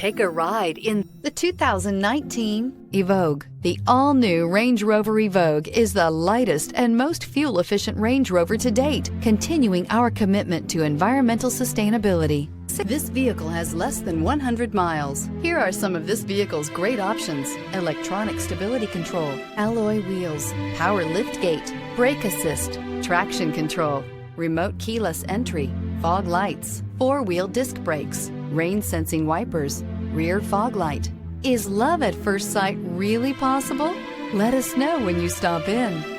Take a ride in the 2019 Evoque. The all-new Range Rover Evoque is the lightest and most fuel-efficient Range Rover to date, continuing our commitment to environmental sustainability. This vehicle has less than 100 miles. Here are some of this vehicle's great options: electronic stability control, alloy wheels, power liftgate, brake assist, traction control, remote keyless entry, fog lights, four-wheel disc brakes, rain-sensing wipers, rear fog light. Is love at first sight really possible? Let us know when you stop in.